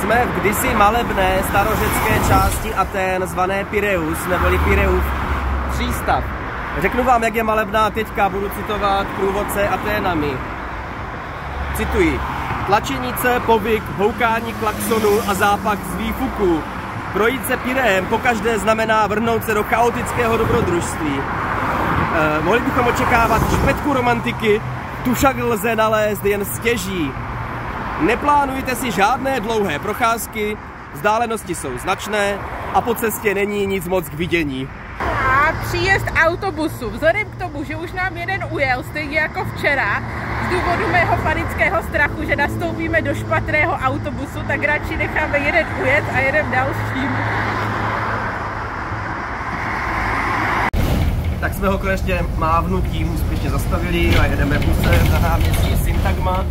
Jsme v kdysi malebné starořecké části Athén zvané Pireus, neboli Pireův přístav. Řeknu vám, jak je malebná teďka, budu citovat průvodce Athénami. Cituji. Tlačenice, povyk, houkání klaxonu a zápach z výfuku. Projít se Pireem pokaždé znamená vrhnout se do chaotického dobrodružství. Mohli bychom očekávat špetku romantiky, tu však lze nalézt jen stěží. Neplánujte si žádné dlouhé procházky, vzdálenosti jsou značné a po cestě není nic moc k vidění. A příjezd autobusu. Vzhledem k tomu, že už nám jeden ujel, stejně jako včera, z důvodu mého panického strachu, že nastoupíme do špatného autobusu, tak radši necháme jeden ujet a jeden dalším. Tak jsme ho konečně mávnutím úspěšně zastavili a jedeme busem na náměstí Syntagma,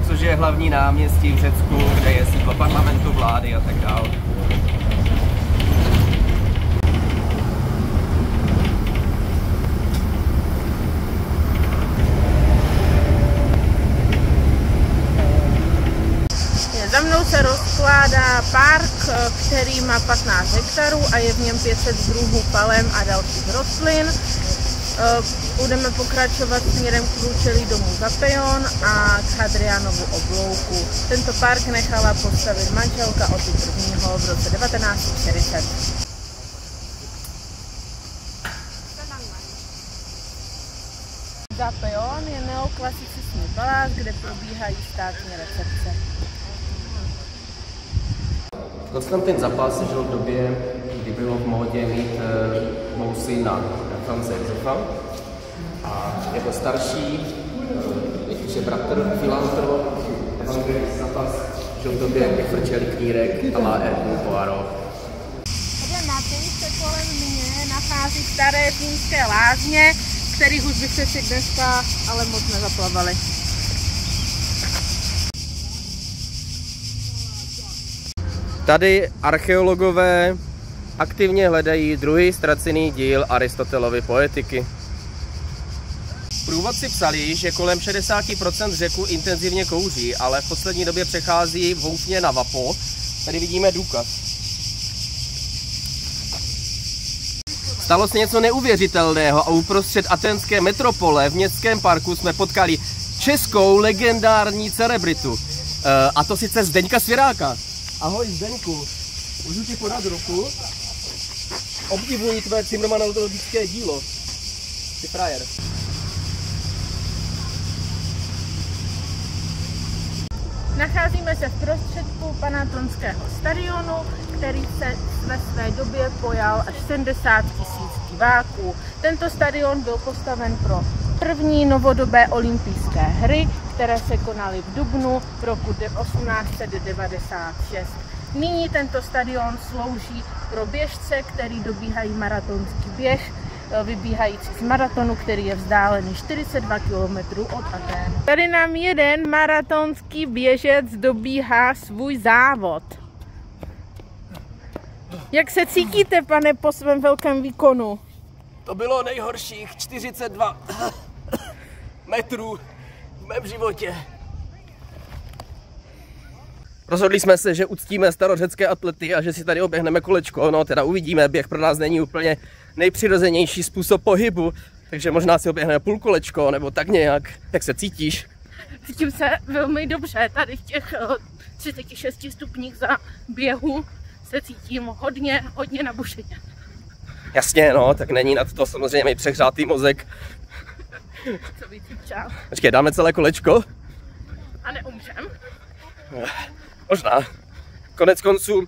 což je hlavní náměstí v Řecku, kde je sídlo parlamentu, vlády a tak dále. Za mnou se rozkládá park, který má 15 hektarů a je v něm 500 druhů palem a dalších rostlin. Budeme pokračovat směrem k průčelí domu Zapeion a k Hadrianovu oblouku. Tento park nechala postavit manželka Oty I. v roce 1940. Zapeion je neoklasicistní palác, kde probíhají státní recepce. Konstantin Zapas žil v době, kdy bylo v módě mít vousy na France Josefa a jeho starší, je bratr filantrop Evangelist Zapas žil v době, kdy frčeli knírek a la Hercule Poirot. Tady na té se kolem mě nachází staré pínské lázně, kterých už byste si dneska ale moc nezaplavali. Tady archeologové aktivně hledají druhý ztracený díl Aristotelovy poetiky. Průvodci psali, že kolem 60% Řeků intenzivně kouří, ale v poslední době přechází v houfně na vapo. Tady vidíme důkaz. Stalo se něco neuvěřitelného a uprostřed athénské metropole v městském parku jsme potkali českou legendární celebritu. A to sice Zdeňka Svěráka. Ahoj Zdeňku, můžu ti podat ruku? Obdivuji tvé cimrmanologické dílo. Jsi frajer. Nacházíme se v prostředku Panatonského stadionu, který se ve své době pojal až 70 000 diváků. Tento stadion byl postaven pro první novodobé olympijské hry, které se konaly v dubnu roku 1896. Nyní tento stadion slouží pro běžce, který dobíhají maratonský běh, vybíhající z maratonu, který je vzdálený 42 km od Athén. Tady nám jeden maratonský běžec dobíhá svůj závod. Jak se cítíte, pane, po svém velkém výkonu? To bylo nejhorších 42 metrů v mém životě. Rozhodli jsme se, že uctíme starořecké atlety a že si tady oběhneme kolečko. No teda uvidíme, běh pro nás není úplně nejpřirozenější způsob pohybu, takže možná si oběhneme půl kolečko nebo tak nějak. Jak se cítíš? Cítím se velmi dobře, tady v těch 36 stupních za běhu se cítím hodně nabušeně. Jasně, no, tak není nad to samozřejmě mít přehřátý mozek. Co by ti přál? Počkej, dáme celé kolečko? A neumřem? Možná. Konec konců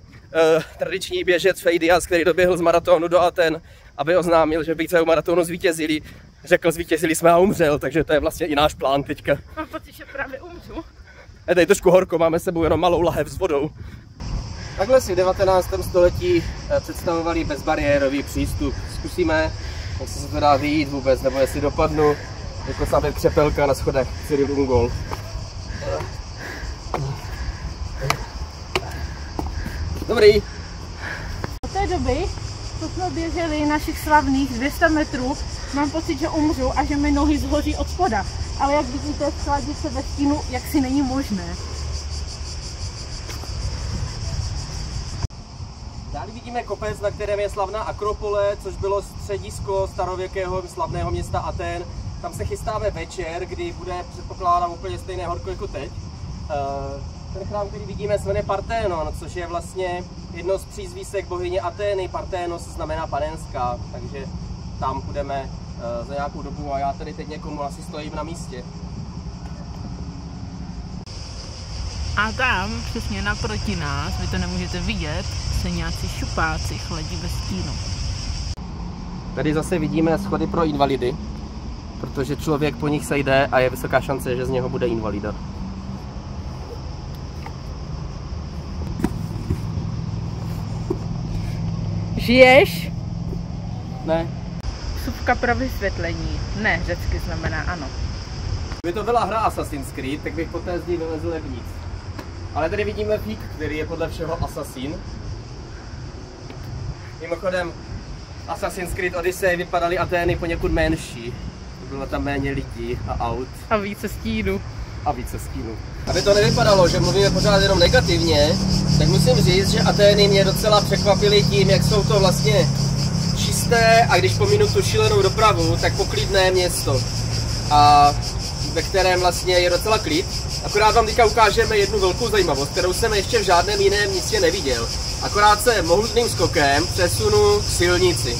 tradiční běžec Feidias, který doběhl z maratonu do Athén, aby oznámil, že více u maratonu zvítězili, řekl, zvítězili jsme a umřel, takže to je vlastně i náš plán teďka. Mám pocit, že právě umřu. Je tady trošku horko, máme s sebou jenom malou lahev s vodou. Takhle si v 19. století představovali bezbariérový přístup. Zkusíme, jak se to dá vyjít vůbec, nebo jestli dopadnu jako samé křepelka na schodech Cyril Ungol. Dobrý. Od té doby, co jsme běželi našich slavných 200 metrů, mám pocit, že umřu a že mi nohy zhoří od spoda. Ale jak vidíte, schladit se ve stínu jaksi není možné. vidíme kopec, na kterém je slavná Akropole, což bylo středisko starověkého slavného města Athén. Tam se chystáme večer, kdy bude, předpokládám, úplně stejné horko jako teď. Ten chrám, který vidíme, se jmenuje Parthenon, což je vlastně jedno z přízvísek bohyně Athény. Parthenos znamená panenská, takže tam půjdeme za nějakou dobu a já tady teď někomu asi stojím na místě. A tam, přesně naproti nás, vy to nemůžete vidět, se nějací šupáci chladí ve stínu. Tady zase vidíme schody pro invalidy, protože člověk po nich sejde a je vysoká šance, že z něho bude invalida. Žiješ? Ne. Vsuvka pro vysvětlení. Ne, řecky znamená ano. Kdyby to byla hra Assassin's Creed, tak bych poté zdi vylezl vevnitř. Ale tady vidíme fík, který je podle všeho Assassin. Mimochodem, Assassin's Creed Odyssey vypadaly Athény poněkud menší. Bylo tam méně lidí a aut. A více stínu. A více stínu. Aby to nevypadalo, že mluvíme pořád jenom negativně, tak musím říct, že Athény mě docela překvapily tím, jak jsou to vlastně čisté a když pominu tu šílenou dopravu, tak poklidné město. A ve kterém vlastně je docela klid. Akorát vám teďka ukážeme jednu velkou zajímavost, kterou jsem ještě v žádném jiném místě neviděl. Akorát se mohutným skokem přesunu k silnici.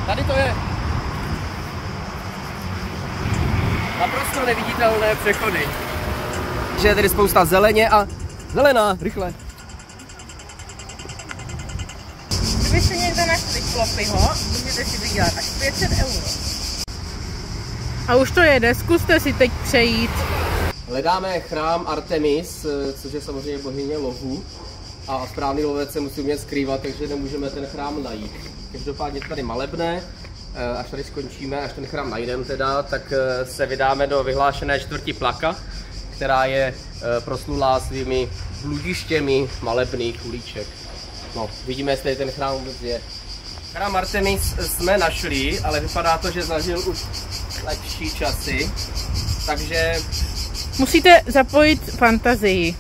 Tady to je. Naprosto neviditelné přechody. Že je tady spousta zeleně a zelená, rychle. Kdybyste někde našli Floppyho, můžete si vydělat až 500 €. A už to jede, zkuste si teď přejít. Hledáme chrám Artemis, což je samozřejmě bohyně lovu. A správný lovec se musí umět skrývat, takže nemůžeme ten chrám najít. Každopádně tady malebné. Až tady skončíme, až ten chrám najdeme teda, tak se vydáme do vyhlášené čtvrti Plaka, která je proslulá svými bludištěmi malebných uliček. No, vidíme, jestli ten chrám vůbec je. Chrám Artemis jsme našli, ale vypadá to, že zažil už lepší časy, takže... Musíte zapojit fantazii.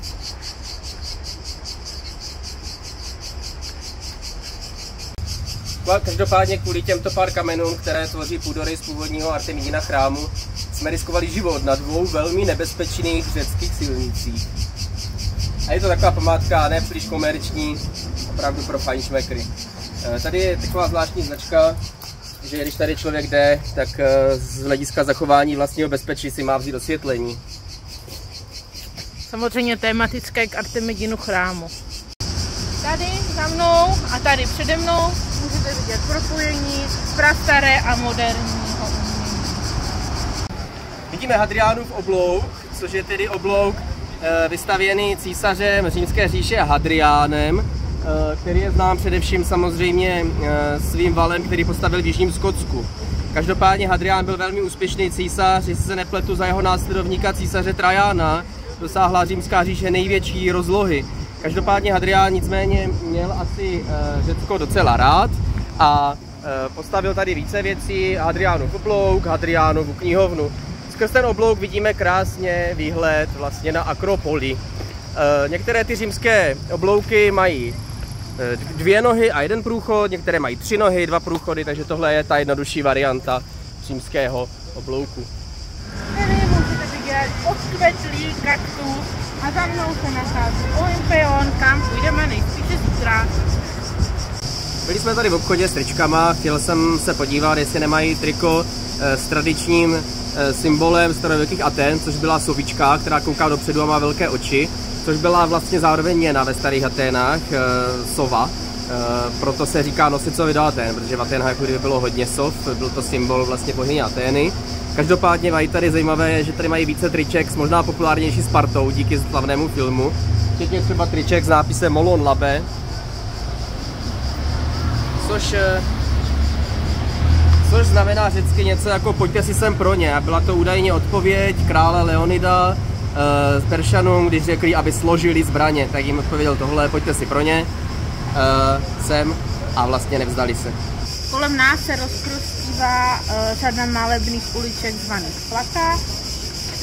Každopádně kvůli těmto pár kamenům, které tvoří půdory z původního Artemidina chrámu, jsme riskovali život na dvou velmi nebezpečných řeckých silnicích. A je to taková památka ne příliš komerční, opravdu pro fajnšmekry. Tady je taková zvláštní značka, že když tady člověk jde, tak z hlediska zachování vlastního bezpečí si má vzít osvětlení. Samozřejmě tematické k Artemidinu chrámu. Tady za mnou a tady přede mnou můžete vidět propojení prastaré a moderního umění. Vidíme Hadriánův oblouk, což je tedy oblouk vystavěný císařem Římské říše Hadriánem, který je znám především samozřejmě svým valem, který postavil v Jižním Skotsku. Každopádně Hadrián byl velmi úspěšný císař, jestli se nepletu, za jeho následovníka císaře Trajana dosáhla Římská říše největší rozlohy. Každopádně Hadrián nicméně měl asi Řecko docela rád a postavil tady více věcí, Hadriánův oblouk, Hadriánovu knihovnu. Skrz ten oblouk vidíme krásně výhled vlastně na Akropoli. Některé ty římské oblouky mají 2 nohy a 1 průchod, některé mají 3 nohy, 2 průchody, takže tohle je ta jednodušší varianta římského oblouku. Tady můžete vidět odkvetlý kaktus a za mnou se nachází Olympion, kam půjdeme nejspíše zítra. Byli jsme tady v obchodě s tričkama, chtěl jsem se podívat, jestli nemají triko s tradičním symbolem starověkých Athén, což byla sovička, která kouká dopředu a má velké oči, což byla vlastně zároveň měna ve starých Athénách, sova. Proto se říká nosicovi do Athén, protože v Athénách jako kdyby bylo hodně sov, byl to symbol vlastně bohyně Athény. Každopádně mají tady zajímavé, že tady mají více triček s možná populárnější Spartou díky slavnému filmu. Včetně třeba triček s nápisem Molon Labe, což znamená řecky něco jako pojďte si sem pro ně. A byla to údajně odpověď krále Leonida z Peršanům, když řekli, aby složili zbraně, tak jim odpověděl tohle, pojďte si pro ně sem a vlastně nevzdali se. Kolem nás se rozprostívá řada malebných uliček zvaných Plaka,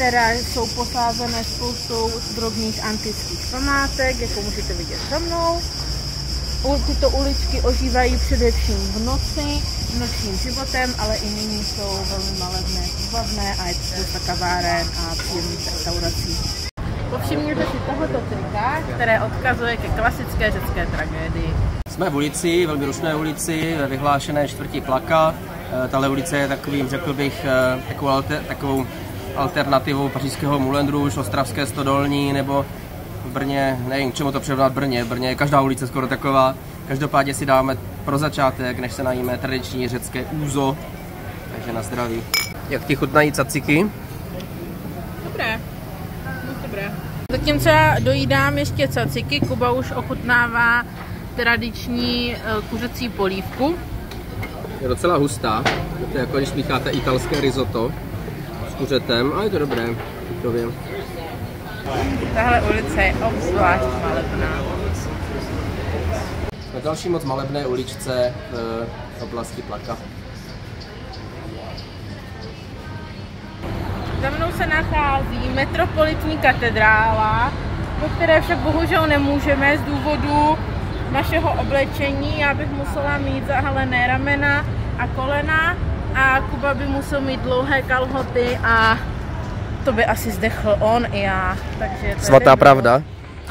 které jsou posázené spoustou drobných antických památek, jako můžete vidět za mnou. Tyto uličky ožívají především v noci, nočním životem, ale i nyní jsou velmi malebné, zábavné a je spousta kaváren a příjemných restaurací. Povšimněte si tohoto trika, které odkazuje ke klasické řecké tragédii. Jsme v ulici, velmi rušné ulici, vyhlášené čtvrti Plaka. Tahle ulice je takovým, řekl bych, takovou alternativou pařížského Moulin Rouge, ostravské Stodolní, nebo v Brně, nevím, k čemu to přirovnat Brně. Brně je každá ulice skoro taková. Každopádně si dáme pro začátek, než se najíme tradiční řecké úzo. Takže na zdraví. Jak ti chutnají caciky? Dobré. Moc dobré. Zatímco já dojídám ještě caciky, Kuba už ochutnává tradiční kuřecí polívku. Je docela hustá. Je to jako když mícháte italské risotto s kuřetem, ale je to dobré. Tahle ulice je obzvlášť malebná. Jsme další moc malebné uličce v oblasti Plaka. Za mnou se nachází metropolitní katedrála, do které však bohužel nemůžeme z důvodu našeho oblečení. Já bych musela mít zahalené ramena a kolena a Kuba by musel mít dlouhé kalhoty a to by asi zdechl on i já. Takže svatá pravda.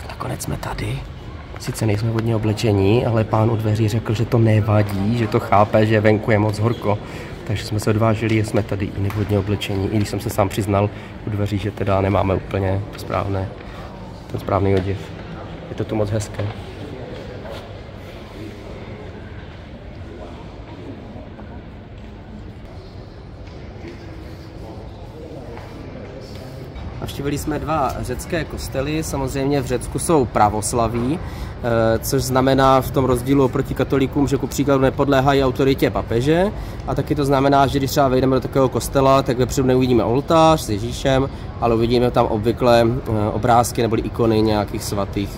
Nakonec jsme tady. Sice nejsme hodně oblečení, ale pán u dveří řekl, že to nevadí, že to chápe, že venku je moc horko. Takže jsme se odvážili, že jsme tady i nevhodně oblečení, i když jsem se sám přiznal u dveří, že teda nemáme úplně ten správný oděv. Je to tu moc hezké. Navštívili jsme dva řecké kostely, samozřejmě v Řecku jsou pravoslaví, což znamená v tom rozdílu oproti katolíkům, že ku příkladu nepodléhají autoritě papeže, a taky to znamená, že když třeba vejdeme do takového kostela, tak vepředu neuvidíme oltář s Ježíšem, ale uvidíme tam obvykle obrázky nebo ikony nějakých svatých.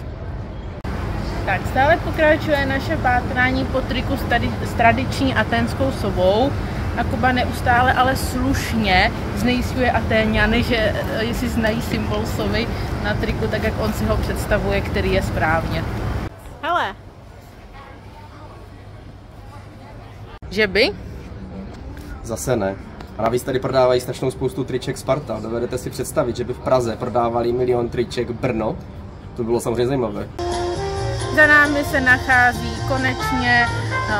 Tak stále pokračuje naše pátrání po triku s tradiční aténskou sovou. A Kuba neustále, ale slušně znejisťuje Atéňany, že jestli znají symbol sovy na triku, tak jak on si ho představuje, který je správně. Hele. Že by? Zase ne. A navíc tady prodávají strašnou spoustu triček Sparta. Dovedete si představit, že by v Praze prodávali 1 000 000 triček Brno? To bylo samozřejmě zajímavé. Za námi se nachází konečně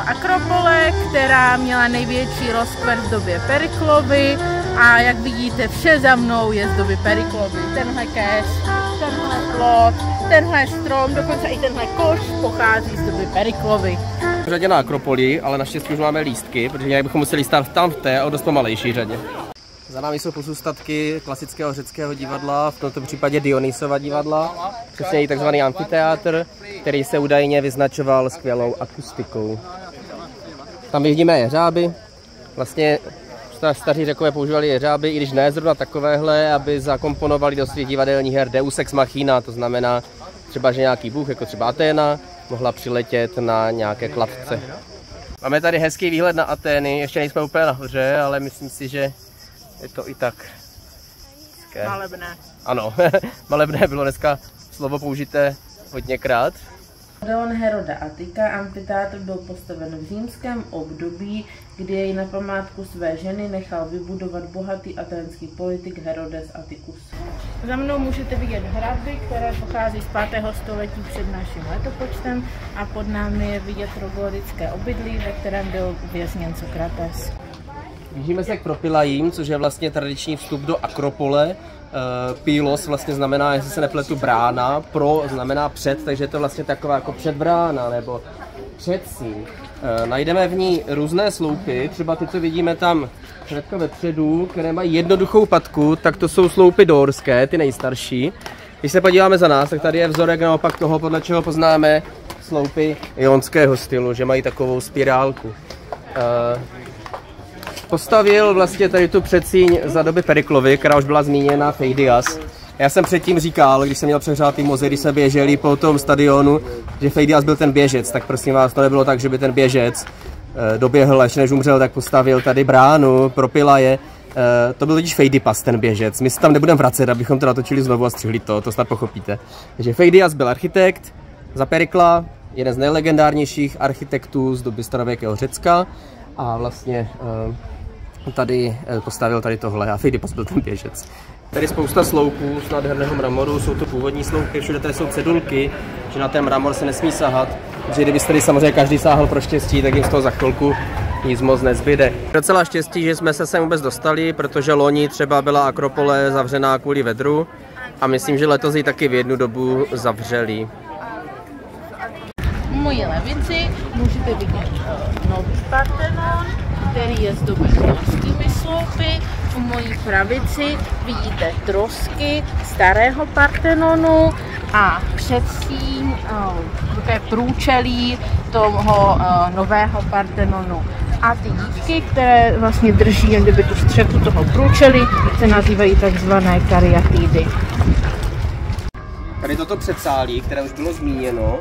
Akropole, která měla největší rozkvet v době Periklovy a jak vidíte, vše za mnou je z doby Periklovy. Tenhle keř, tenhle plot, tenhle strom, dokonce i tenhle koš pochází z doby Periklovy. V řadě na Akropoli, ale naštěstí už máme lístky, protože jinak bychom museli stát tam v té o dost pomalejší řadě. Za námi jsou pozůstatky klasického řeckého divadla, v tomto případě Dionysova divadla, přesně tzv. Amfiteátr, který se údajně vyznačoval skvělou akustikou. Tam vidíme jeřáby, vlastně staří Řekové používali jeřáby, i když ne zrovna takovéhle, aby zakomponovali do svých divadelních her Deus ex machina, to znamená třeba, že nějaký bůh, jako třeba Aténa, mohla přiletět na nějaké kladce. Máme tady hezký výhled na Atény, ještě nejsme úplně nahoře, ale myslím si, že je to i tak hezké. Malebné. Ano, malebné bylo dneska slovo použité hodněkrát. Odeon Heroda Attika, amfiteátr byl postaven v římském období, kdy jej na památku své ženy nechal vybudovat bohatý aténský politik Herodes Atticus. Za mnou můžete vidět hradby, které pochází z 5. století před naším letopočtem a pod námi je vidět troglodycké obydlí, ve kterém byl vězněn Sokrates. Blížíme se k Propylajím, což je vlastně tradiční vstup do Akropole. Pylos vlastně znamená, jestli se nepletu, brána, pro znamená před, takže je to vlastně taková jako předbrána nebo předsíň. Najdeme v ní různé sloupy, třeba ty, co vidíme tam hnedka vepředu, které mají jednoduchou patku, tak to jsou sloupy dórské, ty nejstarší. Když se podíváme za nás, tak tady je vzorek naopak toho, podle čeho poznáme sloupy jonského stylu, že mají takovou spirálku. Postavil vlastně tady tu předsíň za doby Periklovy, která už byla zmíněna, Pheidias. Já jsem předtím říkal, když jsem měl přehřát ty mozy, když se běželi po tom stadionu, že Pheidias byl ten běžec, tak prosím vás, to nebylo tak, že by ten běžec doběhl, až než umřel, tak postavil tady bránu, Propylaje. To byl totiž Feidipas, ten běžec. My se tam nebudeme vracet, abychom to natočili znovu a střihli to snad pochopíte. Takže Feidias byl architekt za Perikla, jeden z nejlegendárnějších architektů z doby starověkého Řecka a vlastně tady postavil tady tohle a Feidipas byl ten běžec. Tady spousta sloupů z nádherného mramoru, jsou to původní sloupy, všude tady jsou cedulky, že na ten mramor se nesmí sahat, protože kdybyste tady samozřejmě každý sáhl pro štěstí, tak jim z toho za chvilku nic moc nezbyde. Docela štěstí, že jsme se sem vůbec dostali, protože loni třeba byla Akropole zavřená kvůli vedru a myslím, že letos ji taky v jednu dobu zavřeli. U mojí levici můžete vidět nový Parthenon, který je zdoben norskými sloupy. U mojí pravici vidíte trosky starého Parthenonu a předsíň také průčelí toho nového Parthenonu. A ty dívky, které vlastně drží jen kdyby tu střechu toho průčelí, se nazývají takzvané karyatidy. Tady toto předsálí, které už bylo zmíněno,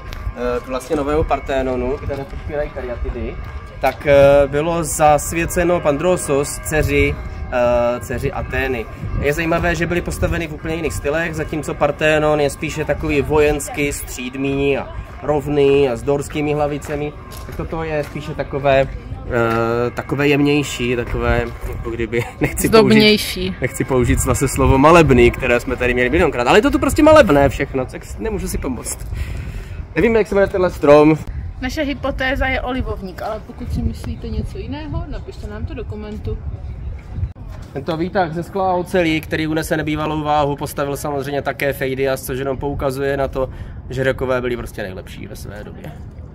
vlastně nového Parthenonu, které podpírají karyatidy, tak bylo zasvěceno Pandrosos, dceři Atény. Je zajímavé, že byly postaveny v úplně jiných stylech, zatímco Parthenon je spíše takový vojenský, střídmý a rovný a s dorskými hlavicemi, tak toto je spíše takové jemnější, takové, jako kdyby, nechci použít zase slovo malebný, které jsme tady měli milionkrát, ale je to tu prostě malebné všechno, tak nemůžu si pomoct. Nevím, jak se jmenuje tenhle strom. Naše hypotéza je olivovník, ale pokud si myslíte něco jiného, napište nám to do komentu. Tento výtah ze skla a ocelí, který unese nebývalou váhu, postavil samozřejmě také Feidias, což jenom poukazuje na to, že Řekové byli prostě nejlepší ve své době.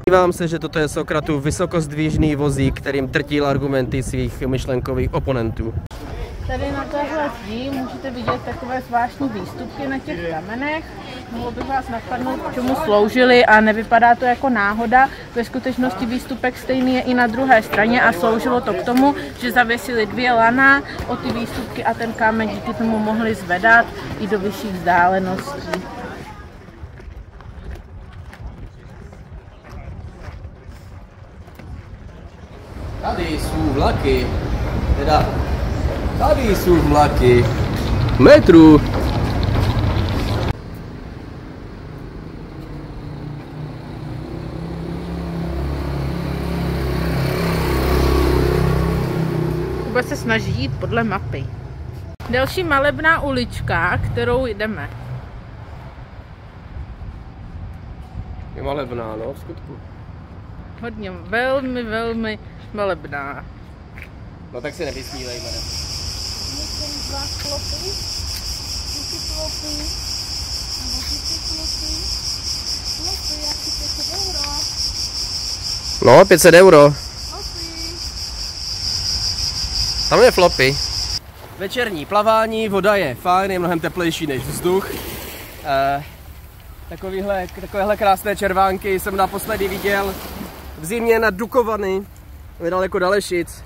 Dívám se, že toto je Sokratův vysokozdvižný vozík, kterým trtil argumenty svých myšlenkových oponentů. Tady na téhle zdi můžete vidět takové zvláštní výstupky na těch kamenech. Mohlo bych vás napadnout, k čemu sloužily a nevypadá to jako náhoda. Ve skutečnosti výstupek stejný je i na druhé straně a sloužilo to k tomu, že zavěsili dvě lana o ty výstupky a ten kámen díky tomu mohli zvedat i do vyšších vzdáleností. Tady jsou vlaky, tady jsou vlaky metru. Kuba se snaží jít podle mapy. Další malebná ulička, kterou jdeme. Je malebná, no, v skutku. Hodně, velmi malebná. No tak si nevysmívejme. No, 500 euro. Tam je flopy. Večerní plavání, voda je fajn, je mnohem teplejší než vzduch. Takovéhle krásné červánky jsem naposledy viděl v zimě nad Dukovany, nedaleko Dalešic.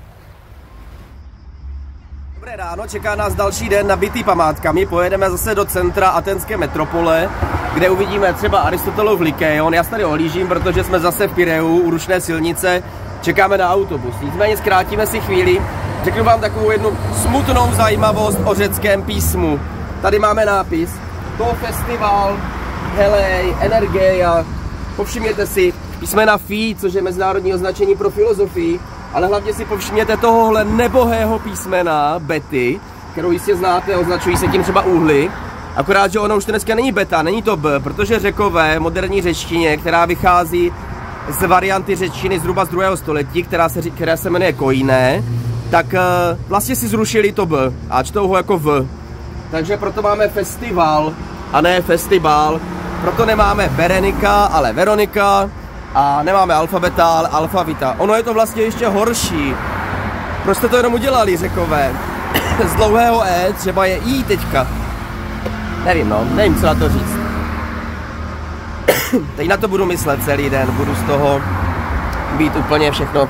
Dobré ráno, čeká nás další den nabitý památkami. Pojedeme zase do centra aténské metropole, kde uvidíme třeba Aristotelův Lykeion. Já se tady ohlížím, protože jsme zase v Pireu, u rušné silnice. Čekáme na autobus. Nicméně zkrátíme si chvíli. Řeknu vám takovou jednu smutnou zajímavost o řeckém písmu. Tady máme nápis To festival, Helej, Energeia. Povšimněte si písmena Phi, což je mezinárodní označení pro filozofii, ale hlavně si povšimněte tohohle nebohého písmena Bety, kterou jistě znáte, označují se tím třeba úhly. Akorát, že ono už dneska není beta, není to B, protože Řekové v moderní řečtině, která vychází z varianty řečtiny zhruba z 2. století, která se jmenuje Koiné, tak vlastně si zrušili to B a čtou ho jako V. Takže proto máme festival a ne festival, proto nemáme Berenika, ale Veronika a nemáme alfabeta, ale alfavita. Ono je to vlastně ještě horší. Proč jste to jenom udělali, Řekové? Z dlouhého E třeba je I teďka. Nevím co na to říct. Teď na to budu myslet celý den, budu z toho být úplně všechno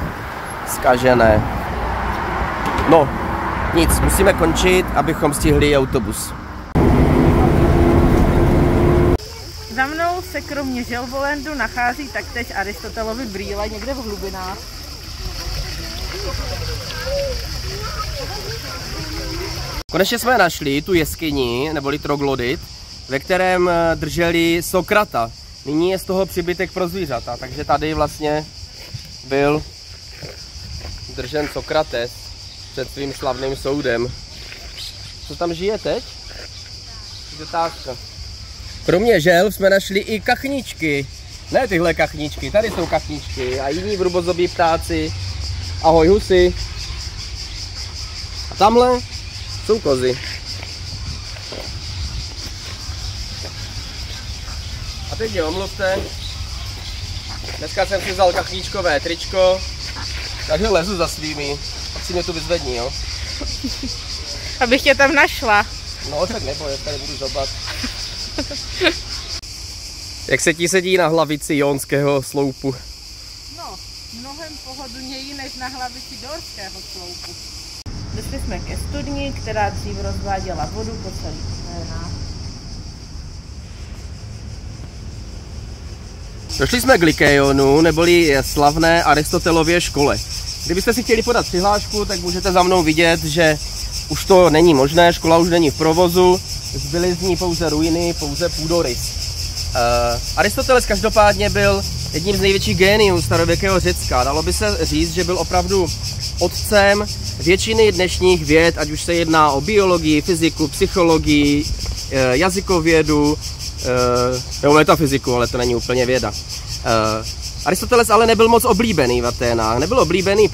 zkažené. No, nic, musíme končit, abychom stihli autobus. Za mnou se kromě želvolendu nachází taktéž Aristotelovy brýle někde v v hlubinách. Konečně jsme našli tu jeskyni, neboli troglodit, ve kterém drželi Sokrata. Nyní je z toho příbytek pro zvířata, takže tady vlastně byl držen Sokrates před svým slavným soudem. Co tam žije teď? Otázka. Kromě želv jsme našli i kachničky. Ne tyhle kachničky, tady jsou kachničky a jiní vrubozobí ptáci. Ahoj husy. A tamhle jsou kozy. A teď mě omluvte. Dneska jsem si vzal kachničkové tričko, takže lezu za svými. Tak si mě tu vyzvedni, jo? Abych tě tam našla. No tak neboj, tady budu zobat. Jak se ti sedí na hlavici Jonského sloupu? No, mnohem pohodlněji než na hlavici Dorského sloupu. Došli jsme ke studni, která dřív rozváděla vodu po celý scénář. Došli jsme k Lykeionu, neboli slavné Aristotelově škole. Kdybyste si chtěli podat přihlášku, tak můžete za mnou vidět, že už to není možné, škola už není v provozu, zbyly z ní pouze ruiny, pouze půdorys. Aristoteles každopádně byl jedním z největších géniů starověkého Řecka. Dalo by se říct, že byl opravdu otcem většiny dnešních věd, ať už se jedná o biologii, fyziku, psychologii, jazykovědu, nebo metafyziku, ale to není úplně věda. Aristoteles ale nebyl moc oblíbený v Aténách. Nebyl oblíbený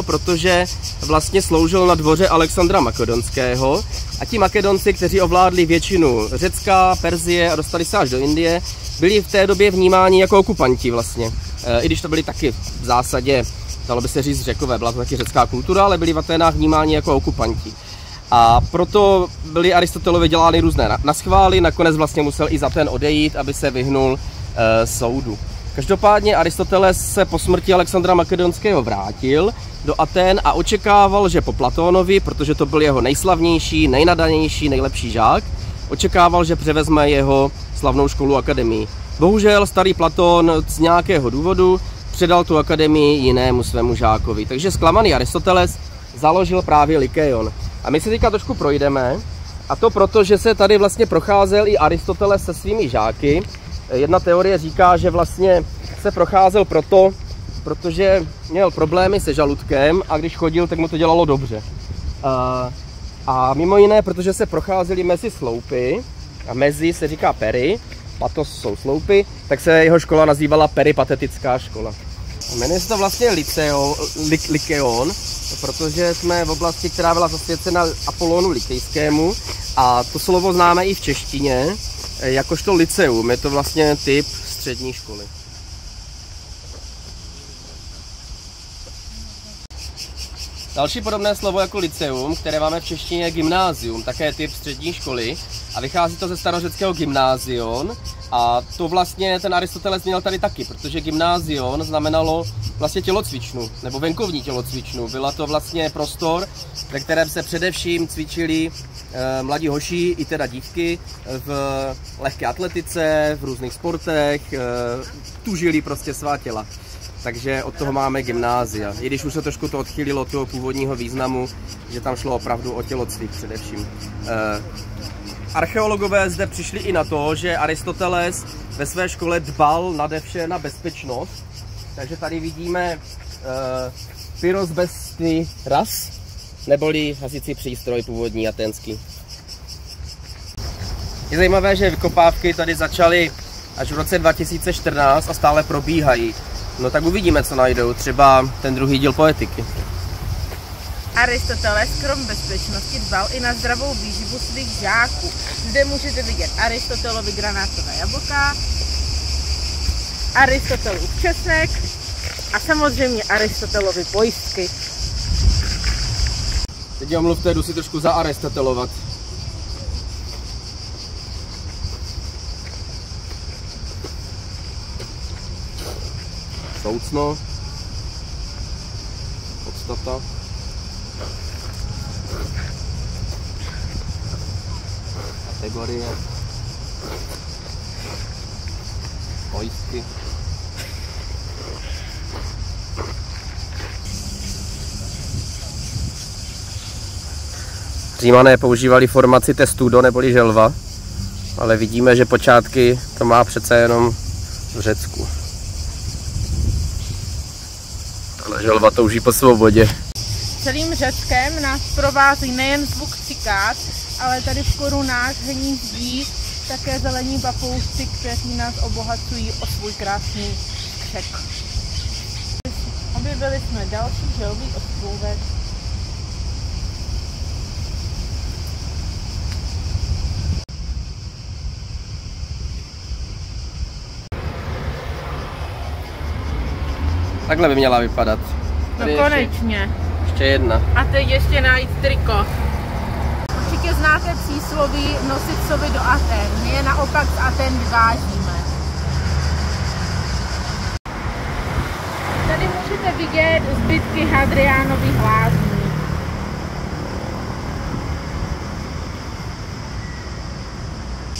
protože vlastně sloužil na dvoře Alexandra Makedonského a ti Makedonci, kteří ovládli většinu Řecka, Perzie a dostali se až do Indie, byli v té době vnímáni jako okupanti vlastně. I když to byli taky v zásadě, dalo by se říct Řekové, byla to taky řecká kultura, ale byli v Aténách vnímáni jako okupanti. A proto byly Aristotelovi dělány různé naschvály, nakonec vlastně musel i za ten odejít, aby se vyhnul soudu. Každopádně Aristoteles se po smrti Alexandra Makedonského vrátil do Athén a očekával, že po Platónovi, protože to byl jeho nejslavnější, nejnadanější, nejlepší žák, očekával, že převezme jeho slavnou školu akademii. Bohužel starý Platón z nějakého důvodu předal tu akademii jinému svému žákovi. Takže zklamaný Aristoteles založil právě Lykeion. A my si teďka trošku projdeme, a to proto, že se tady vlastně procházel i Aristoteles se svými žáky. Jedna teorie říká, že vlastně se procházel protože měl problémy se žaludkem a když chodil, tak mu to dělalo dobře. A mimo jiné, protože se procházeli mezi sloupy, a mezi se říká pery, patos jsou sloupy, tak se jeho škola nazývala peripatetická škola. Jmenuje se to vlastně Lykeion, protože jsme v oblasti, která byla zasvěcena Apolonu Lykejskému a to slovo známe i v češtině, jakožto lyceum, je to vlastně typ střední školy. Další podobné slovo jako lyceum, které máme v češtině, je gymnázium, také typ střední školy a vychází to ze starořeckého gymnázion a to vlastně ten Aristoteles měl tady taky, protože gymnázion znamenalo vlastně tělocvičnu nebo venkovní tělocvičnu. Byla to vlastně prostor, ve kterém se především cvičili mladí hoši i teda dívky v lehké atletice, v různých sportech, tužili prostě svá těla. Takže od toho máme gymnázia. I když už se trošku to odchýlilo od toho původního významu, že tam šlo opravdu o tělocvik především. Archeologové zde přišli i na to, že Aristoteles ve své škole dbal nade vše na bezpečnost. Takže tady vidíme pyros bez ras, neboli hasicí přístroj původní aténský. Je zajímavé, že vykopávky tady začaly až v roce 2014 a stále probíhají. No tak uvidíme, co najdou, třeba ten druhý díl Poetiky. Aristoteles krom bezpečnosti dbal i na zdravou výživu svých žáků. Zde můžete vidět Aristotelovi granátové jablka, Aristotelův česnek a samozřejmě Aristotelovi pojistky. Teď omluvte, jdu si trošku zaaristotelovat. Soucno, podstata, kategorie, pojistky. Římané používali formaci testudo neboli želva, ale vidíme, že počátky to má přece jenom v Řecku. Ale želva touží po svobodě. Celým Řeckem nás provází nejen zvuk cikád, ale tady v korunách hnízdí také zelení papoušci, kteří nás obohacují o svůj krásný křek. Objevili jsme další želvý ostrůvek. Takhle by měla vypadat. Tady no konečně. Ještě jedna. A teď ještě najít triko. Určitě znáte přísloví nosit sovy do Aten. My je naopak z Aten vyvážíme. Tady můžete vidět zbytky Hadriánových lázní.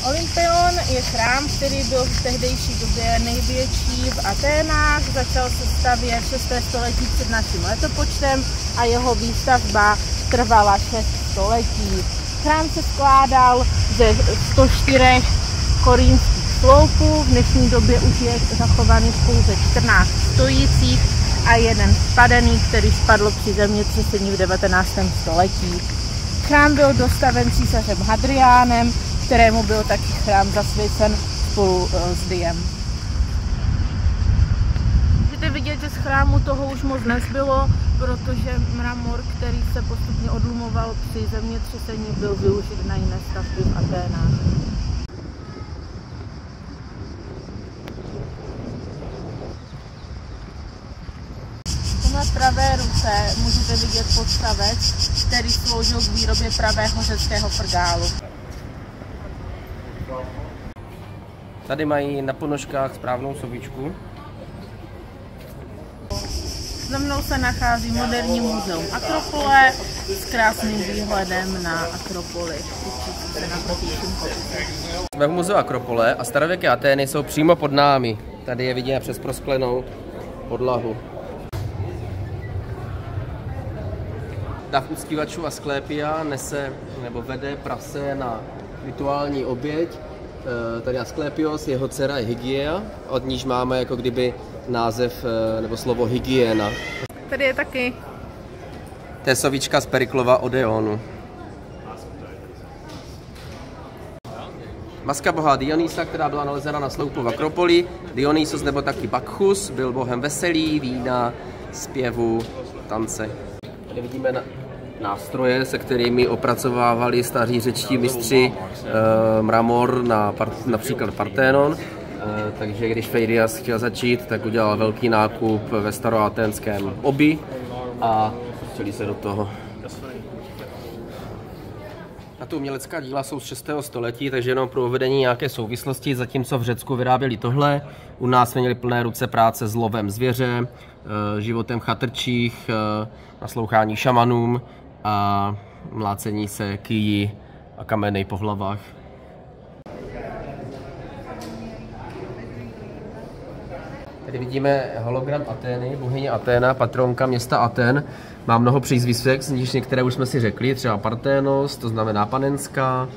Olympion je chrám, který byl v tehdejší době největší v Aténách. Začal se stavět 6. století před naším letopočtem a jeho výstavba trvala 6 století. Chrám se skládal ze 104 korínských sloupů. V dnešní době už je zachovaných pouze 14 stojících a jeden spadený, který spadl při zemětřesení v 19. století. Chrám byl dostaven císařem Hadriánem, kterému byl taky chrám zasvěcen spolu s Diem. Můžete vidět, že z chrámu toho už moc nezbylo, protože mramor, který se postupně odlumoval při zemětřesení, byl využit na jiné stavby v Aténách. Na pravé ruce můžete vidět podstavec, který sloužil k výrobě pravého řeckého frgálu. Tady mají na ponožkách správnou sobičku. Za mnou se nachází moderní muzeum Akropole s krásným výhledem na Akropoli. Jsme v muzeu Akropole a starověké Atény jsou přímo pod námi. Tady je vidíme přes prosklenou podlahu. Dav uctívačů Asklepia nese nebo vede prase na rituální oběť. Tady Asklepios, jeho dcera je Hygiea, od níž máme jako kdyby název nebo slovo hygiena. Tady je taky. To je sovička z Periklova Odeonu. Maska boha Dionýsa, která byla nalezena na sloupu v Akropoli. Dionysos nebo taky Bakchus byl bohem veselí, vína, zpěvu, tance. Tady vidíme nástroje, se kterými opracovávali staří řečtí mistři mramor na například Parténon. Takže když Pheidias chtěl začít, tak udělal velký nákup ve staroaténském Obi a pustili se do toho. A tu umělecká díla jsou z 6. století, takže jenom pro uvedení nějaké souvislosti, zatímco v Řecku vyráběli tohle, u nás jsme měli plné ruce práce s lovem zvěře, životem chatrčích, naslouchání šamanům a mlácení se kyjí a kameny po hlavách. Tady vidíme hologram Atény, bohyně Aténa, patronka města Aten. Má mnoho přízvisek, z nich některé už jsme si řekli, třeba Parténos, to znamená panenská,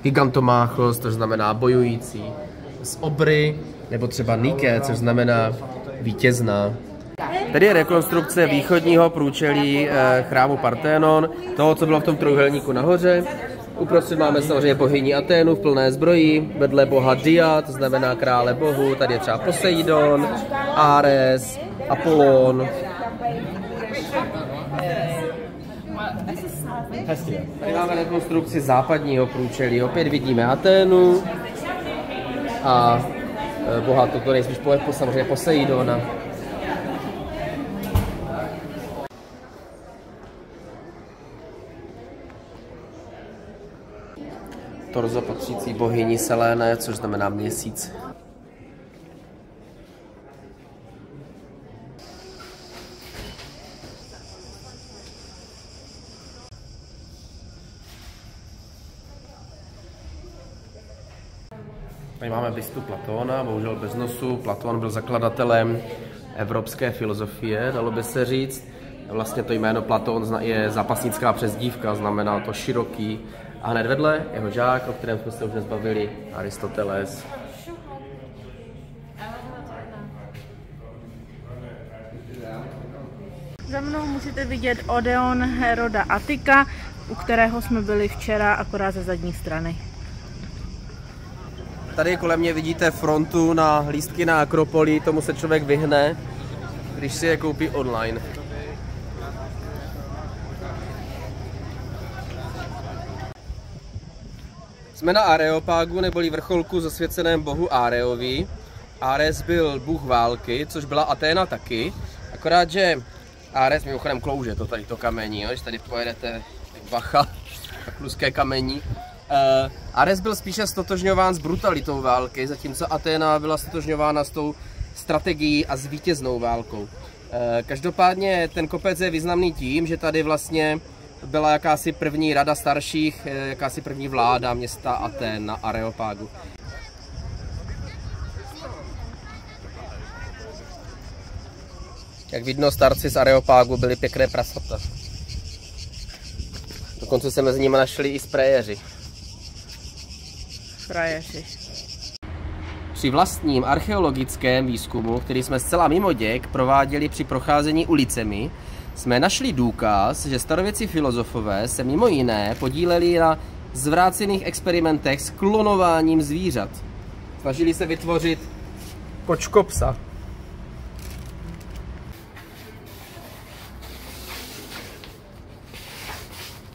Gigantomáchos, to znamená bojující, z Obry, nebo třeba Nike, což znamená vítězná. Tady je rekonstrukce východního průčelí chrámu Parténon, toho, co bylo v tom trojúhelníku nahoře. Uprostřed máme samozřejmě bohyni Aténu v plné zbroji, vedle boha Dia, to znamená krále bohu, tady je třeba Poseidon, Ares, Apollon. Tady máme rekonstrukci západního průčelí, opět vidíme Aténu a boha, toto nejspíš samozřejmě Poseidona. Torzo patřící bohyni Seléne, což znamená měsíc. Tady máme bystu Platóna, bohužel bez nosu. Platón byl zakladatelem evropské filozofie, dalo by se říct. Vlastně to jméno Platón je zápasnická přezdívka, znamená to široký. A hned vedle jeho žák, o kterém jsme se už dnes bavili, Aristoteles. Za mnou můžete vidět Odeon Heroda Attika, u kterého jsme byli včera, akorát ze zadní strany. Tady kolem mě vidíte frontu na lístky na Akropoli, tomu se člověk vyhne, když si je koupí online. Jsme na Areopágu, neboli vrcholku zasvěceném bohu Areovi. Ares byl bůh války, což byla Aténa taky. Akorát, že Ares mimochodem klouže to tady to kamení, jo? Když tady pojedete bacha, tak kluské kamení. Ares byl spíše stotožňován s brutalitou války, zatímco Aténa byla stotožňována s tou strategií a s vítěznou válkou. Každopádně ten kopec je významný tím, že tady vlastně byla jakási první rada starších, jakási první vláda města Atén na Areopágu. Jak vidno, starci z Areopágu byli pěkné prasata. Dokonce se mezi nimi našli i sprejeři. Při vlastním archeologickém výzkumu, který jsme zcela mimo děk prováděli při procházení ulicemi, jsme našli důkaz, že starověcí filozofové se mimo jiné podíleli na zvrácených experimentech s klonováním zvířat. Snažili se vytvořit kočkopsa.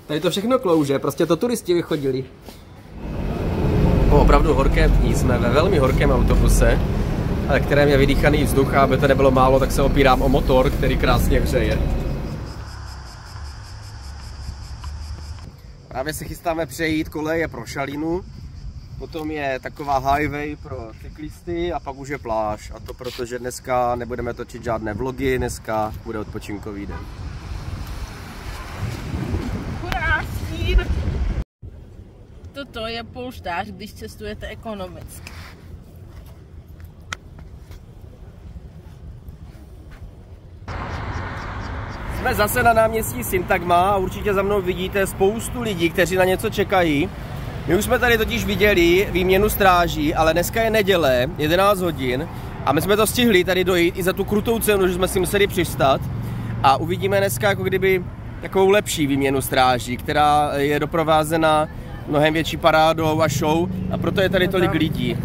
Tady to všechno klouže, prostě to turisti vychodili. Po opravdu horkém dní jsme ve velmi horkém autobuse, ale kterém je vydýchaný vzduch, a aby to nebylo málo, tak se opírám o motor, který krásně hřeje. Právě se chystáme přejít koleje pro Šalinu, potom je taková highway pro cyklisty a pak už je pláž. A to proto, že dneska nebudeme točit žádné vlogy, dneska bude odpočinkový den. Toto je polštář, když cestujete ekonomicky. Jsme zase na náměstí Syntagma a určitě za mnou vidíte spoustu lidí, kteří na něco čekají. My už jsme tady totiž viděli výměnu stráží, ale dneska je neděle, 11 hodin a my jsme to stihli tady dojít i za tu krutou cenu, že jsme si museli přistat a uvidíme dneska jako kdyby takovou lepší výměnu stráží, která je doprovázena mnohem větší parádou a show a proto je tady tolik lidí.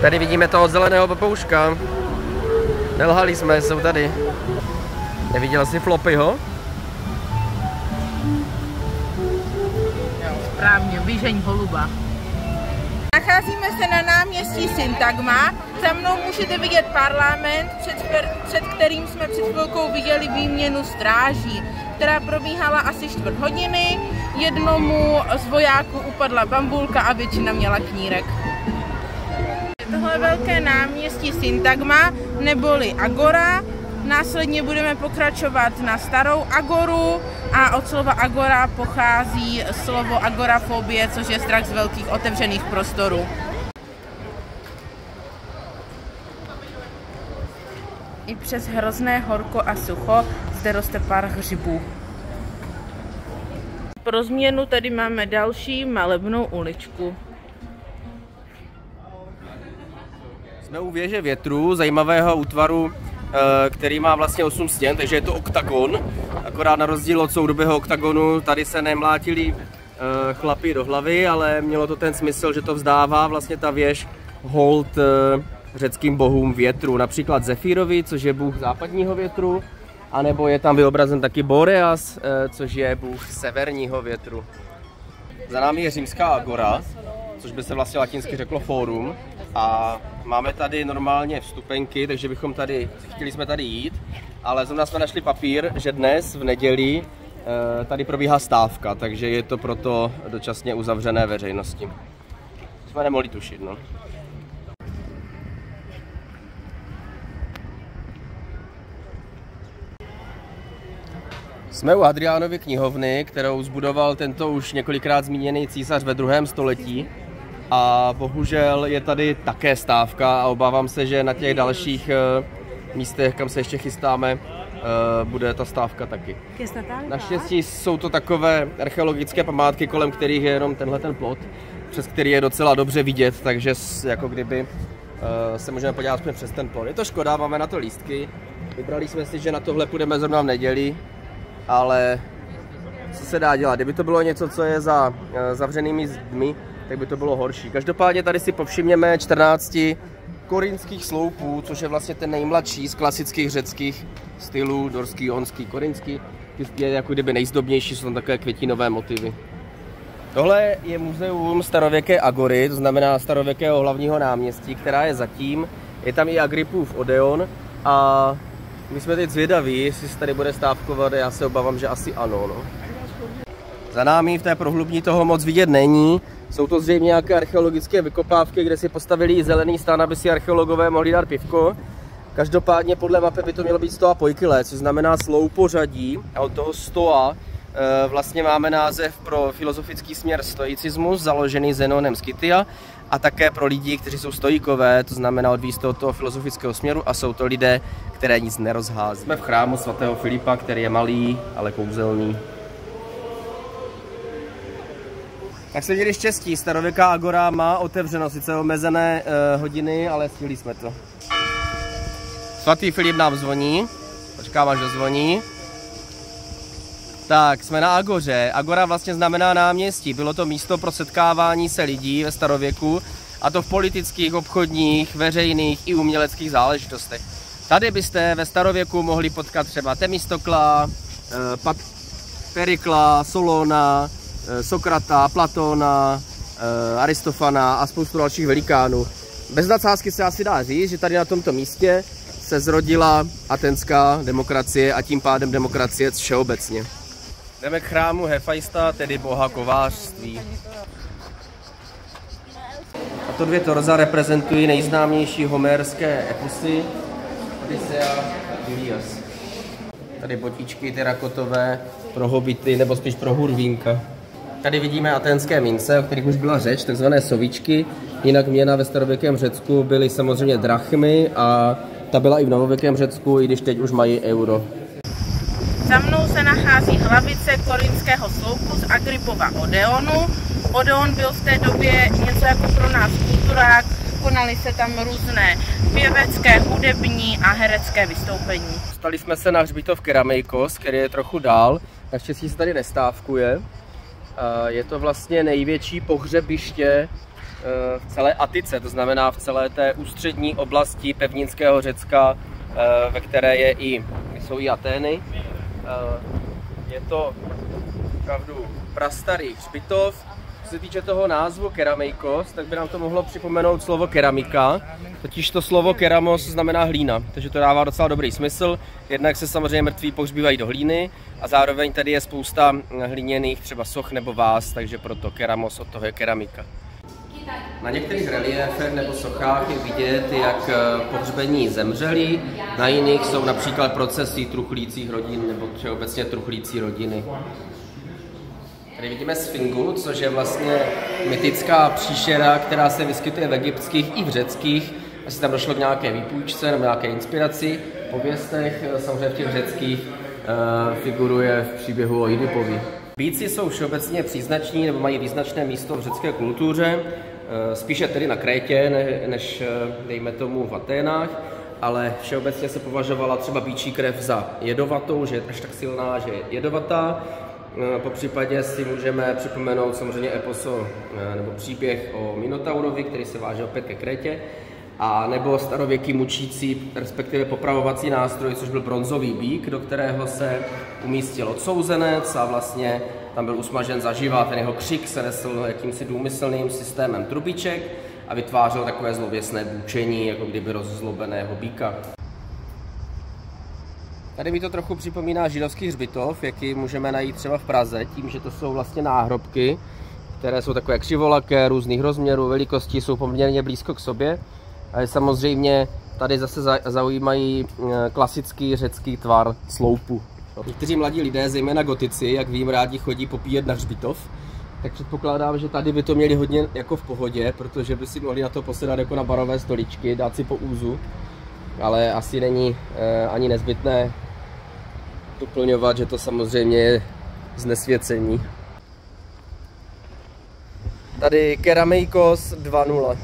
Tady vidíme toho zeleného papouška. Nelhali jsme, jsou tady. Neviděl jsi Floppyho? Správně, vyžeň holuba. Nacházíme se na náměstí Syntagma. Za mnou můžete vidět parlament, před kterým jsme před chvilkou viděli výměnu stráží, která probíhala asi 4 hodiny. Jednomu z vojáků upadla bambulka a většina měla knírek. Tohle velké náměstí Syntagma neboli Agora. Následně budeme pokračovat na Starou Agoru a od slova Agora pochází slovo agorafobie, což je strach z velkých otevřených prostorů. I přes hrozné horko a sucho zde roste pár hřibů. Pro změnu tady máme další malebnou uličku. Jsme u věže větru, zajímavého útvaru, který má vlastně 8 stěn, takže je to oktagon. Akorát na rozdíl od soudobého oktagonu, tady se nemlátili chlapi do hlavy, ale mělo to ten smysl, že to vzdává vlastně ta věž hold řeckým bohům větru. Například Zefírovi, což je bůh západního větru, anebo je tam vyobrazen taky Boreas, což je bůh severního větru. Za námi je římská agora. což by se vlastně latinsky řeklo fórum. A máme tady normálně vstupenky, takže chtěli jsme tady jít, ale zrovna jsme našli papír, že dnes v neděli tady probíhá stávka, takže je to proto dočasně uzavřené veřejnosti. Jsme nemohli tušit, no. Jsme u Hadriánovy knihovny, kterou zbudoval tento už několikrát zmíněný císař ve 2. století. A bohužel je tady také stávka a obávám se, že na těch dalších místech, kam se ještě chystáme, bude ta stávka taky. Naštěstí jsou to takové archeologické památky, kolem kterých je jenom tenhle ten plot, přes který je docela dobře vidět, takže jako kdyby se můžeme podívat přes ten plot. Je to škoda, máme na to lístky. Vybrali jsme si, že na tohle půjdeme zrovna v neděli, ale co se dá dělat? Kdyby to bylo něco, co je za zavřenými zdmi, tak by to bylo horší. Každopádně tady si povšimněme 14 korintských sloupů, což je vlastně ten nejmladší z klasických řeckých stylů, dorský, jonský, korintský. Je jako kdyby nejzdobnější, jsou tam takové květinové motivy. Tohle je muzeum starověké agory, to znamená starověkého hlavního náměstí, která je zatím. Je tam i Agrippův Odeon a my jsme teď zvědaví, jestli se tady bude stávkovat, já se obávám, že asi ano. No. Za námi v té prohlubní toho moc vidět není. Jsou to zřejmě nějaké archeologické vykopávky, kde si postavili zelený stán, aby si archeologové mohli dát pivko. Každopádně podle mapy by to mělo být Stoa Poikile, což znamená sloupořadí. A od toho Stoa vlastně máme název pro filozofický směr stoicismus, založený Zenonem z Kytia, a také pro lidi, kteří jsou stoikové, to znamená odvíjí od toho filozofického směru, a jsou to lidé, které nic nerozhází. Jsme v chrámu svatého Filipa, který je malý, ale kouzelný. Tak jsme měli štěstí, starověká agora má otevřeno, sice omezené hodiny, ale stihli jsme to. Svatý Filip nám zvoní, počkám, až dozvoní. Tak, jsme na agoře. Agora vlastně znamená náměstí. Bylo to místo pro setkávání se lidí ve starověku, a to v politických, obchodních, veřejných i uměleckých záležitostech. Tady byste ve starověku mohli potkat třeba Temistokla, Perikla, Solona, Sokrata, Platona, Aristofana a spoustu dalších velikánů. Bez nadsázky se asi dá říct, že tady na tomto místě se zrodila atenská demokracie a tím pádem demokracie všeobecně. Jdeme k chrámu Hefajsta, tedy boha kovářství. A to dvě torza reprezentují nejznámější homerské eposy Odyssea, Ilias. Tady botičky terakotové pro hobity, nebo spíš pro hurvínka. Tady vidíme aténské mince, o kterých už byla řeč, takzvané sovičky. Jinak měna ve starověkém Řecku byly samozřejmě drachmy a ta byla i v novověkém Řecku, i když teď už mají euro. Za mnou se nachází hlavice korintského sloupu z Agrippova Odeonu. Odeon byl v té době něco jako pro nás kulturák, konaly se tam různé pěvecké, hudební a herecké vystoupení. Dostali jsme se na hřbitov Kerameikos, který je trochu dál, naštěstí se tady nestávkuje. Je to vlastně největší pohřebiště v celé Atice, to znamená v celé té ústřední oblasti pevninského Řecka, ve které jsou i Atény. Je to opravdu prastarý hřbitov. Co se týče toho názvu Kerameikos, tak by nám to mohlo připomenout slovo keramika. Totiž to slovo keramos znamená hlína, takže to dává docela dobrý smysl. Jednak se samozřejmě mrtví pohřbívají do hlíny a zároveň tady je spousta hliněných třeba soch nebo váz, takže proto keramos, od toho je keramika. Na některých reliéfech nebo sochách je vidět, jak pohřbení zemřeli, na jiných jsou například procesy truchlících rodin nebo všeobecně truchlící rodiny. Tady vidíme sfingu, což je vlastně mytická příšera, která se vyskytuje v egyptských i v řeckých. Asi tam došlo k nějaké výpůjčce nebo nějaké inspiraci. V pověstech, samozřejmě v těch řeckých, figuruje v příběhu o Oidipovi. Býci jsou všeobecně příznační nebo mají význačné místo v řecké kultuře, spíše tedy na Krétě, než dejme tomu v Aténách, ale všeobecně se považovala třeba býčí krev za jedovatou, že je až tak silná, že je jedovatá. Po případě si můžeme připomenout samozřejmě eposo nebo příběh o Minotaurovi, který se váže opět ke Krétě, a nebo starověký mučící, respektive popravovací nástroj, což byl bronzový býk, do kterého se umístil odsouzenec a vlastně tam byl usmažen zaživa, ten jeho křik se nesl jakýmsi důmyslným systémem trubiček a vytvářel takové zlověsné bučení, jako kdyby rozzlobeného býka. Tady mi to trochu připomíná židovský hřbitov, jaký můžeme najít třeba v Praze, tím, že to jsou vlastně náhrobky, které jsou takové křivolaké, různých rozměrů, velikostí, jsou poměrně blízko k sobě. A samozřejmě tady zase zaujímají klasický řecký tvar sloupu. Někteří mladí lidé, zejména gotici, jak vím, rádi chodí popíjet na hřbitov, tak předpokládám, že tady by to měli hodně jako v pohodě, protože by si mohli na to posedat jako na barové stoličky, dát si po úzu, ale asi není ani nezbytné doplňovat, že to samozřejmě je znesvěcení. Tady Kerameikos 2.0.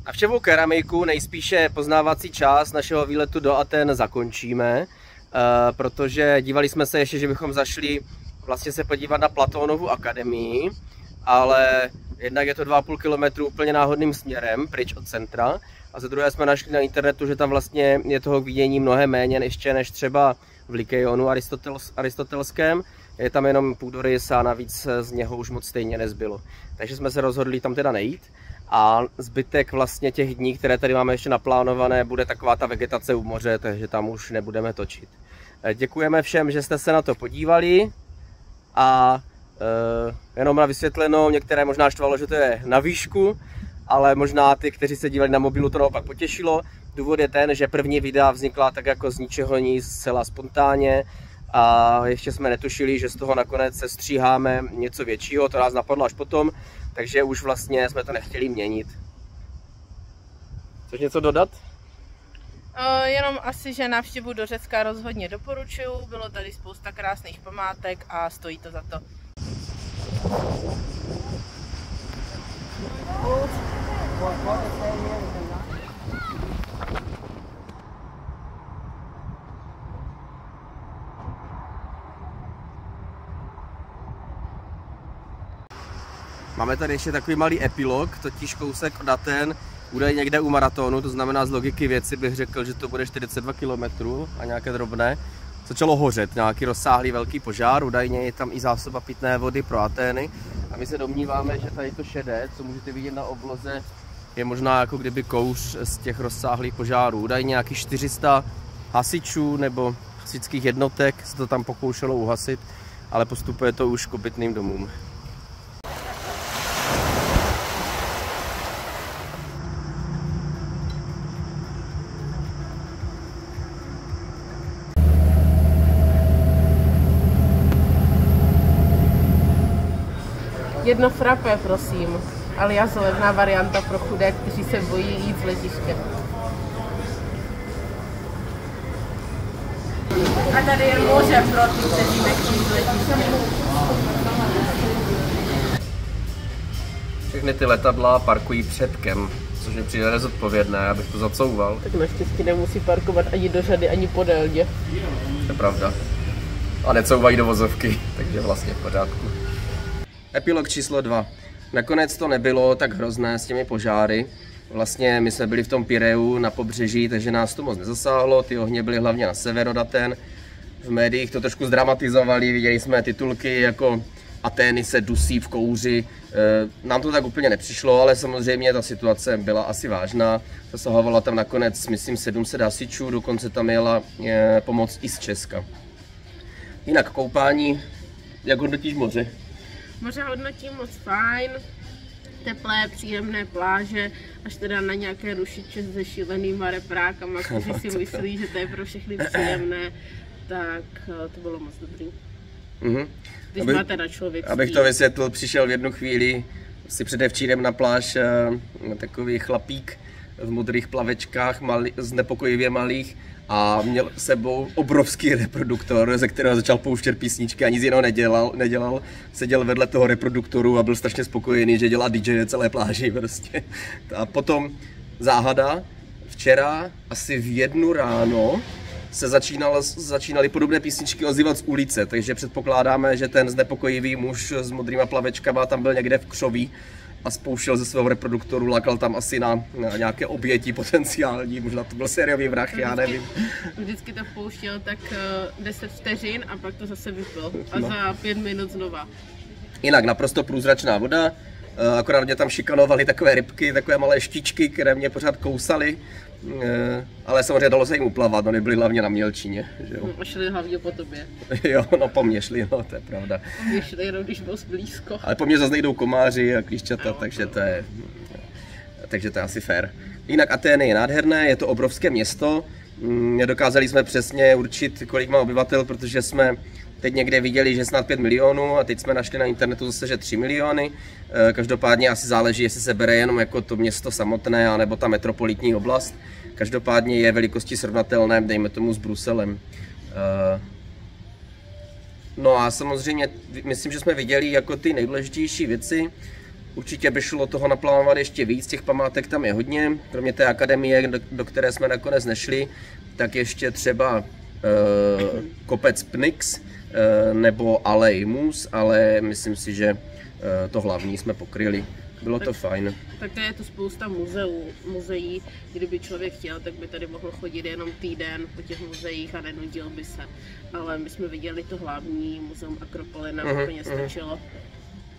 Navštěvou Kerameiku nejspíše poznávací část našeho výletu do Aten zakončíme, protože dívali jsme se ještě, že bychom zašli vlastně se podívat na Platónovu akademii, ale jednak je to 2,5 kilometru úplně náhodným směrem, pryč od centra, a za druhé jsme našli na internetu, že tam vlastně je toho vidění mnohem méně ještě než třeba v Lykeionu aristotelském. Je tam jenom půdorys a navíc z něho už moc stejně nezbylo. Takže jsme se rozhodli tam teda nejít. A zbytek vlastně těch dní, které tady máme ještě naplánované, bude taková ta vegetace u moře, takže tam už nebudeme točit. Děkujeme všem, že jste se na to podívali a jenom na vysvětlenou, některé možná štvalo, že to je na výšku, ale možná ty, kteří se dívali na mobilu, to naopak potěšilo. Důvod je ten, že první videa vznikla tak jako z ničeho nic, zcela spontánně a ještě jsme netušili, že z toho nakonec se stříháme něco většího, to nás napadlo až potom, takže už vlastně jsme to nechtěli měnit. Chceš něco dodat? Jenom asi, že návštěvu do Řecka rozhodně doporučuju, bylo tady spousta krásných památek a stojí to za to. Máme tady ještě takový malý epilog, totiž kousek od Aten bude někde u maratonu, to znamená z logiky věci bych řekl, že to bude 42 km a nějaké drobné. Začalo hořet, nějaký rozsáhlý velký požár, údajně je tam i zásoba pitné vody pro Atény a my se domníváme, že tady to šedé, co můžete vidět na obloze, je možná jako kdyby kouř z těch rozsáhlých požárů. Údajně nějakých 400 hasičů nebo hasičských jednotek se to tam pokoušelo uhasit, ale postupuje to už k obytným domům. Jedno frappé, prosím, alias levná varianta pro chudé, kteří se bojí jít z letiště. A tady je moře pro ty, kteří nechtějí z letiště. Všechny ty letadla parkují předkem, což mi přijde nezodpovědné, abych to zacouval. Tak naštěstí nemusí parkovat ani do řady, ani podélně. To je pravda. A necouvají do vozovky, takže vlastně v pořádku. Epilog číslo 2. Nakonec to nebylo tak hrozné s těmi požáry. Vlastně my jsme byli v tom Pireu na pobřeží, takže nás to moc nezasáhlo. Ty ohně byly hlavně na sever od Aten. V médiích to trošku zdramatizovali, viděli jsme titulky jako Atény se dusí v kouři. Nám to tak úplně nepřišlo, ale samozřejmě ta situace byla asi vážná. Zasahovala tam nakonec, myslím, 700 hasičů, dokonce tam jela pomoc i z Česka. Jinak koupání, jak hodnotíš moře? Moře hodnotím moc fajn, teplé, příjemné pláže, až teda na nějaké rušiče se šílenýma reprákama, kteří si myslí, že to je pro všechny příjemné, tak to bylo moc dobrý. Když máte na člověk. Abych to vysvětlil, přišel v jednu chvíli si předevčírem na pláž takový chlapík v modrých plavečkách, znepokojivě malých, a měl s sebou obrovský reproduktor, ze kterého začal pouštět písničky a nic jiného nedělal. Seděl vedle toho reproduktoru a byl strašně spokojený, že dělá DJ celé pláži prostě. A potom záhada. Včera asi v 1 ráno se začínaly podobné písničky ozývat z ulice, takže předpokládáme, že ten znepokojivý muž s modrýma plavečkama tam byl někde v křoví a spouštěl ze svého reproduktoru, lákal tam asi na nějaké oběti potenciální, možná to byl sériový vrah, já nevím. Vždycky to pouštěl tak 10 vteřin a pak to zase vypil a za 5 minut znova. Jinak naprosto průzračná voda, akorát mě tam šikanovaly takové rybky, takové malé štičky, které mě pořád kousaly, ale samozřejmě dalo se jim uplavat, no byly hlavně na mělčině. Že jo? A šli hlavně po tobě. Jo, no po mně šli, no to je pravda. Po mně šli jenom když byl blízko. Ale po mně zase nejdou komáři a klíšťata, no, takže to je asi fér. Jinak Atény je nádherné, je to obrovské město, nedokázali jsme přesně určit, kolik má obyvatel, protože jsme teď někde viděli, že snad 5 milionů a teď jsme našli na internetu zase, že 3 miliony. Každopádně asi záleží, jestli se bere jenom jako to město samotné, anebo ta metropolitní oblast. Každopádně je velikosti srovnatelné, dejme tomu, s Bruselem. No a samozřejmě myslím, že jsme viděli jako ty nejdůležitější věci. Určitě by šlo toho naplánovat ještě víc, těch památek tam je hodně. Kromě té akademie, do které jsme nakonec nešli, tak ještě třeba kopec Pnyx nebo Alej Mus, ale myslím si, že to hlavní jsme pokryli. Bylo to fajn. Tak je to spousta muzeí, kdyby člověk chtěl, tak by tady mohl chodit jenom týden po těch muzeích a nenudil by se. Ale my jsme viděli to hlavní, muzeum Akropoly nám úplně stačilo.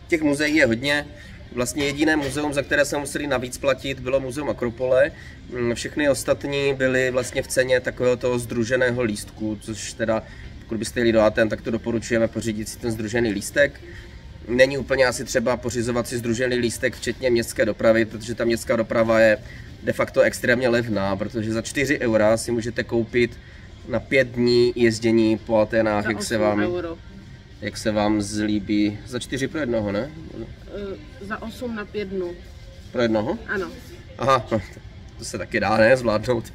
Těch muzeí je hodně. Vlastně jediné muzeum, za které jsme museli navíc platit, bylo muzeum Akropole. Všechny ostatní byly vlastně v ceně takového toho sdruženého lístku, což teda, pokud byste jeli do Aten, tak to doporučujeme pořídit si ten sdružený lístek. Není úplně asi třeba pořizovat si sdružený lístek včetně městské dopravy, protože ta městská doprava je de facto extrémně levná, protože za 4 eura si můžete koupit na 5 dní jezdění po Aténách, jak se vám zlíbí. Za 4 pro jednoho, ne? Za 8 na 5 dnů. Pro jednoho? Ano. Aha, to se taky dá, ne? Zvládnout.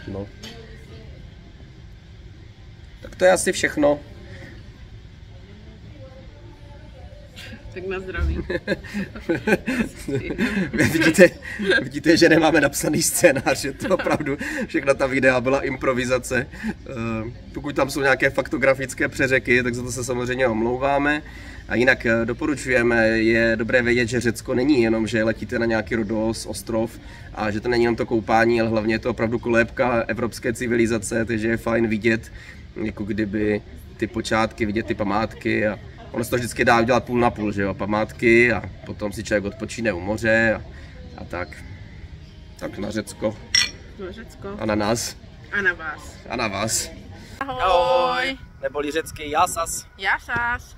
No. Tak to je asi všechno. Tak na zdraví. vidíte, že nemáme napsaný scénář, že to opravdu všechna ta videa byla improvizace. Pokud tam jsou nějaké faktografické přeřeky, tak za to se samozřejmě omlouváme. A jinak doporučujeme, je dobré vědět, že Řecko není jenom, že letíte na nějaký Rhodos, ostrov a že to není jenom to koupání, ale hlavně je to opravdu kolébka evropské civilizace, takže je fajn vidět, jako kdyby ty počátky, vidět ty památky a ono se to vždycky dá udělat půl na půl, že jo, památky a potom si člověk odpočíne u moře a tak. Tak na Řecko. Na Řecko. A na nás. A na vás. A na vás. Ahoj. Neboli řecky Jasas. Jasas.